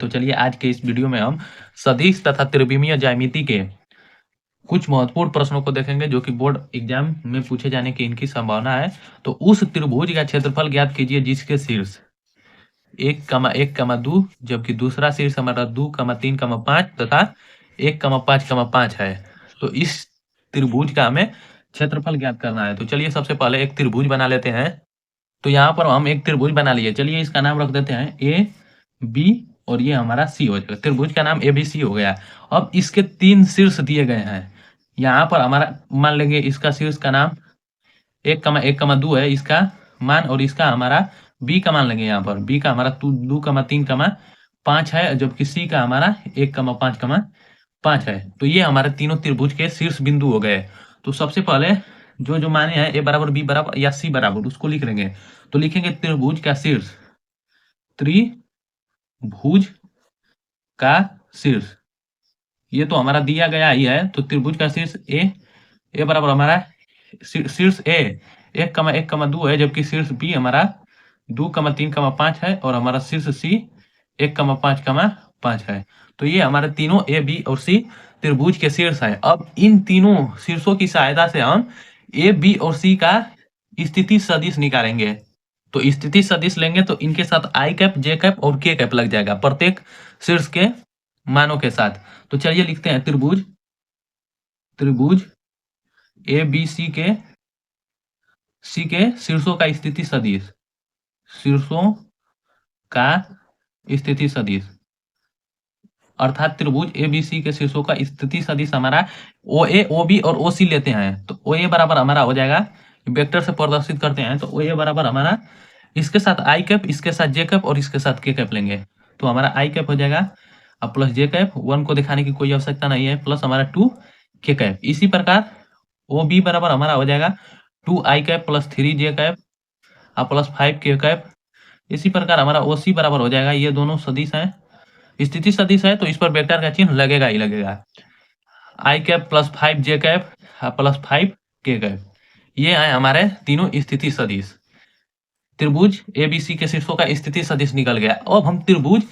तो चलिए आज के इस वीडियो में हम सदिश तथा त्रिविमीय ज्यामिति के कुछ महत्वपूर्ण प्रश्नों को देखेंगे जो कि बोर्ड एग्जाम में पूछे जाने की इनकी संभावना है। तो उस त्रिभुज का क्षेत्रफल ज्ञात कीजिए जिसके शीर्ष 1,1,2 जबकि दूसरा शीर्ष हमारा 2,3,5 तथा 1,5,5 है। तो इस त्रिभुज का हमें क्षेत्रफल ज्ञात करना है। तो चलिए सबसे पहले एक त्रिभुज बना लेते हैं। तो यहाँ पर हम एक त्रिभुज बना लिए। चलिए इसका नाम रख देते हैं ए बी और ये हमारा सी हो जाएगा। त्रिभुज का नाम एबीसी हो गया। अब इसके 3 शीर्ष दिए गए हैं। यहाँ पर हमारा मान लेंगे इसका शीर्ष का नाम 1,1,2 है इसका मान, और इसका हमारा बी का मान लेंगे। यहाँ पर बी का हमारा 2,3,5 है जबकि सी का हमारा 1,5,5 है। तो ये हमारे तीनों त्रिभुज के शीर्ष बिंदु हो गए। तो सबसे पहले जो माने हैं ए बराबर बी बराबर या सी बराबर उसको लिख लेंगे। तो लिखेंगे त्रिभुज का शीर्ष, त्रिभुज का शीर्ष, ये तो हमारा दिया गया ही है। तो त्रिभुज का शीर्ष ए बराबर हमारा शीर्ष ए 1,1,2 है जबकि शीर्ष बी हमारा 2,3,5 है और हमारा शीर्ष सी 1,5,5 है। तो ये हमारे तीनों ए बी और सी त्रिभुज के शीर्ष है। अब इन तीनों शीर्षों की सहायता से हम ए बी और सी का स्थिति सदिश निकालेंगे। तो स्थिति सदिश लेंगे तो इनके साथ आई कैप, जे कैप और के कैप लग जाएगा प्रत्येक शीर्ष के मानों के साथ। तो चलिए लिखते हैं त्रिभुज ए बी सी के शीर्षों का स्थिति सदिश, शीर्षों का स्थिति सदिश, अर्थात त्रिभुज एबीसी के शीर्षों का स्थिति सदिश हमारा ओ ए, ओ बी और ओ सी लेते हैं। तो ओ ए बराबर हमारा हो जाएगा, वेक्टर से प्रदर्शित करते हैं। तो ओ ए बराबर हमारा इसके साथ आई कैप, इसके साथ जे कैप और इसके साथ के कैप लेंगे। तो हमारा आई कैप हो जाएगा अब प्लस जे कैप, 1 को दिखाने की कोई आवश्यकता नहीं है, प्लस हमारा 2 के कैप। इसी प्रकार ओ बी बराबर हमारा हो जाएगा 2 I cap plus 3 J cap और प्लस 5 के कैप। इसी प्रकार हमारा ओ सी बराबर हो जाएगा, ये दोनों सदिश हैं, स्थिति सदिश है तो इस पर वेक्टर का चिन्ह लगेगा ही लगेगा, आई कैप प्लस 5 जे कैप प्लस 5 के कैप। ये है हमारे तीनों स्थिति सदिश। त्रिभुज एबीसी के शीर्षों का स्थिति सदिश निकल गया। अब हम त्रिभुज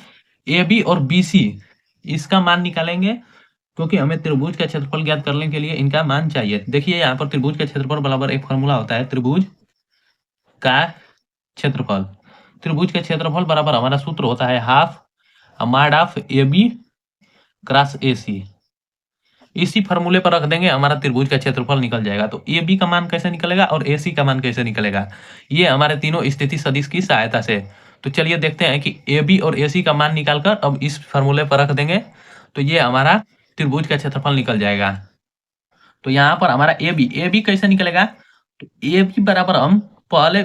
ए बी और बी सी इसका मान निकालेंगे क्योंकि हमें त्रिभुज का क्षेत्रफल ज्ञात करने के लिए इनका मान चाहिए। देखिए यहाँ पर त्रिभुज का क्षेत्रफल बराबर एक फॉर्मूला होता है, त्रिभुज का क्षेत्रफल। त्रिभुज का क्षेत्रफल बराबर हमारा सूत्र होता है half mod of A B cross A C. इसी फॉर्मूले पर रख देंगे, हमारा त्रिभुज का क्षेत्रफल निकल जाएगा। तो ए बी का मान कैसे निकलेगा और ए सी का मान कैसे निकलेगा, ये हमारे तीनों स्थिति सदिश की सहायता से। तो चलिए देखते हैं कि ए बी और ए सी का मान निकालकर अब इस फॉर्मूले पर रख देंगे तो ये हमारा त्रिभुज का क्षेत्रफल निकल जाएगा। तो यहाँ पर हमारा ए बी कैसे निकलेगा, तो ए बी बराबर हम पहले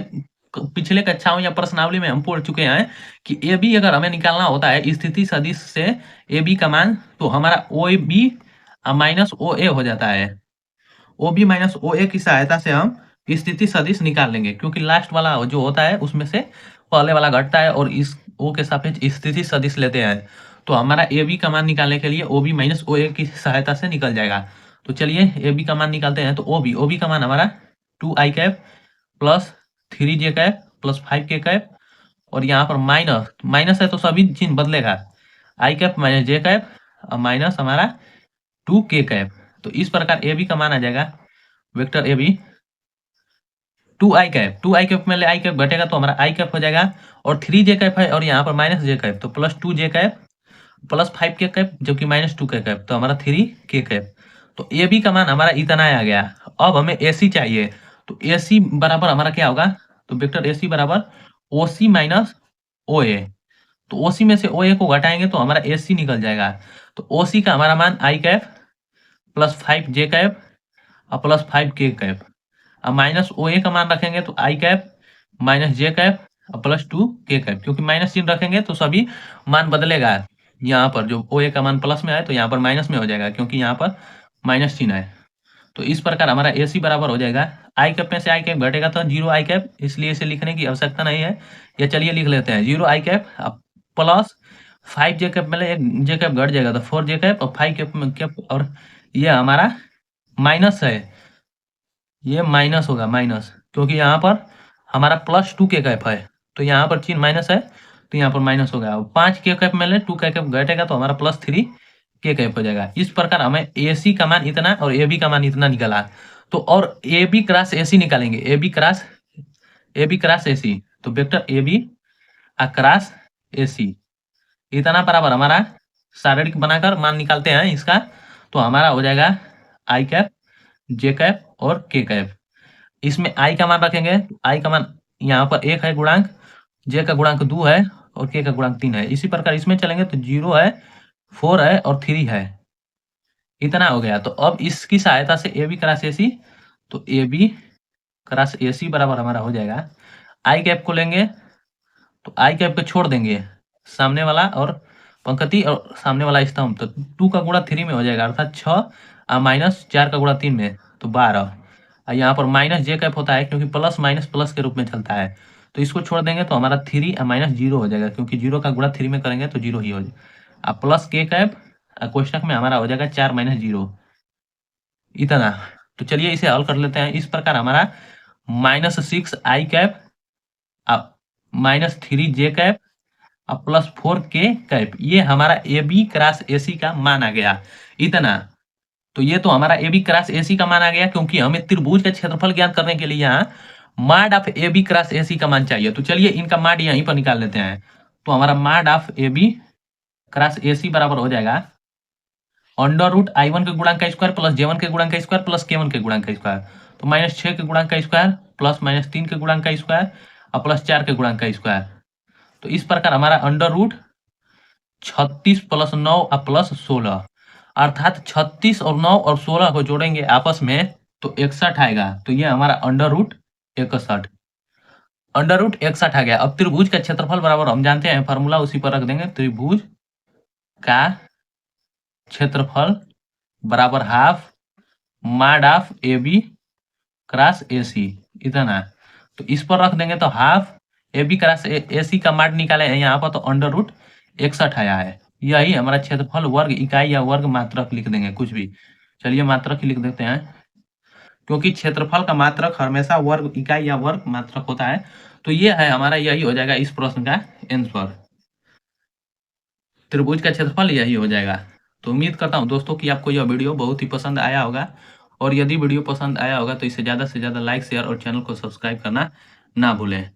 पिछले कक्षाओं या प्रश्नावली में हम पढ़ चुके हैं कि ए बी अगर हमें निकालना होता है स्थिति सदिश से ए बी का मान, तो हमारा ओ बी माइनस ओ ए हो जाता है। ओ बी माइनस ओ ए की सहायता से हम स्थिति सदिश निकाल लेंगे क्योंकि लास्ट वाला जो होता है उसमें से पहले वाला घटता है और इस ओ के सापेक्ष स्थिति सदिश लेते हैं। तो हमारा ए बी का मान निकालने के लिए ओ बी माइनस ओ ए की सहायता से निकल जाएगा। तो चलिए ए बी का मान निकालते हैं। तो ओ बी का मान हमारा 2 I cap plus 3 J cap plus 5 के कैप, और यहाँ पर माइनस है तो सभी चिन्ह बदलेगा, आई कैप माइनस जे कैप माइनस हमारा 2 के कैप। तो इस प्रकार ए बी का मान आ जाएगा vector A B 2 I cap में ले आई कैप घटेगा तो हमारा आई कैप हो जाएगा, और 3 जे कैप है और यहाँ पर माइनस जे कैप, तो प्लस 2 जे कैप प्लस 5 के कैप जबकि माइनस 2 के कैप, तो हमारा 3 के कैप। तो ए बी का मान हमारा इतना आ गया। अब हमें ए सी चाहिए। तो ए सी बराबर हमारा क्या होगा, तो वेक्टर ए सी बराबर ओ सी माइनस ओ ए। तो ओ सी में से ओ ए को घटाएंगे तो हमारा ए सी निकल जाएगा। तो ओ सी का हमारा मान आई कैप प्लस 5 जे कैप और प्लस 5 के कैप, अब माइनस ओ ए का मान रखेंगे तो आई कैप माइनस जे कैप और प्लस 2 के कैप, क्योंकि माइनस चिन्ह रखेंगे तो सभी मान बदलेगा। यहाँ पर जो ओ ए का मान प्लस में है तो यहाँ पर माइनस में हो जाएगा क्योंकि यहाँ पर माइनस चिन्ह है। तो इस प्रकार हमारा ए सी बराबर हो जाएगा, आई कैप में से आई कैप घटेगा तो 0 आई कैप, इसलिए इसे लिखने की आवश्यकता नहीं है। या चलिए लिख लेते हैं 0 आई कैप प्लस 5 जे कैप में एक जे कैप घट जाएगा तो 4 जे कैप और 5 कैप, और ये हमारा माइनस है, ये माइनस होगा माइनस, क्योंकि यहाँ पर हमारा प्लस 2 के कैप है तो यहाँ पर चिन्ह माइनस है तो यहाँ पर माइनस हो गया। 5 के कैप में ले 2 के कैप घटेगा तो हमारा +3 के कैप हो जाएगा। इस प्रकार हमें AC का मान इतना और AB का मान इतना निकला। तो और AB क्रॉस AC निकालेंगे, AB क्रॉस AC, तो वेक्टर AB क्रॉस AC इतना बराबर हमारा शारीरिक बनाकर मान निकालते हैं इसका, तो हमारा हो जाएगा I कैप, J कैप और K कैप। इसमें I का मान रखेंगे, I का मान यहाँ पर 1 है गुणांक, J का गुणांक 2 है और K का गुणांक 3 है। इसी प्रकार इसमें चलेंगे तो 0 है, 4 है और 3 है, इतना हो गया। तो अब इसकी सहायता से AB क्रॉस AC, तो AB क्रॉस AC बराबर हमारा हो जाएगा, I कैप को लेंगे तो I कैप को छोड़ देंगे, सामने वाला और पंक्ति और सामने वाला स्तंभ, तो 2 का गुणा 3 में हो जाएगा, अर्थात 6 माइनस 4 का गुणा 3 में तो 12। यहाँ पर माइनस J कैप होता है क्योंकि प्लस माइनस प्लस के रूप में चलता है, तो इसको छोड़ देंगे तो हमारा 3 माइनस 0 हो जाएगा, क्योंकि 0 का गुणा 3 में करेंगे तो 0 ही हो जाएगा। अब प्लस K कैप क्वेश्चन में हमारा हो जाएगा 4 माइनस 0 इतना। तो चलिए इसे हल कर लेते हैं। इस प्रकार हमारा -6 I cap -3 J cap +4 K cap, ये हमारा AB क्रॉस AC का मान आ गया इतना। तो ये तो हमारा AB क्रॉस AC का मान आ गया, क्योंकि हमें त्रिभुज का क्षेत्रफल ज्ञात करने के लिए यहाँ माड ऑफ AB क्रॉस AC का मान चाहिए। तो चलिए इनका माड यहीं पर निकाल लेते हैं। तो हमारा माड ऑफ AB क्रॉस AC बराबर हो जाएगा √I1 के गुणांक का स्क्वायर प्लस J1 के गुणांक का स्क्वायर प्लस K1 के गुणांक का स्क्वायर, तो -6 के गुणांक का स्क्वायर प्लस -3 के गुणांक का स्क्वायर और +4 के गुणांक का स्क्वायर। तो इस प्रकार हमारा √36 + 9 प्लस 16, अर्थात 36 और 9 और 16 को जोड़ेंगे आपस में तो 61 आएगा। तो ये हमारा √61 आ गया। अब त्रिभुज का क्षेत्रफल बराबर हम जानते हैं, फार्मूला उसी पर रख देंगे, त्रिभुज का क्षेत्रफल बराबर half mod of AB cross AC इतना। तो इस पर रख देंगे तो हाफ AB क्रॉस AC का माड निकाले हैं यहाँ पर, तो √61 आया है। यही हमारा क्षेत्रफल वर्ग इकाई या वर्ग मात्रक लिख देंगे कुछ भी। चलिए मात्रक ही लिख देते हैं, क्योंकि क्षेत्रफल का मात्रक हमेशा वर्ग इकाई या वर्ग मात्रक होता है। तो ये है हमारा, यही हो जाएगा इस प्रश्न का आंसर, त्रिभुज का क्षेत्रफल यही हो जाएगा। तो उम्मीद करता हूँ दोस्तों कि आपको यह वीडियो बहुत ही पसंद आया होगा, और यदि वीडियो पसंद आया होगा तो इसे ज़्यादा से ज़्यादा लाइक शेयर और चैनल को सब्सक्राइब करना ना भूलें।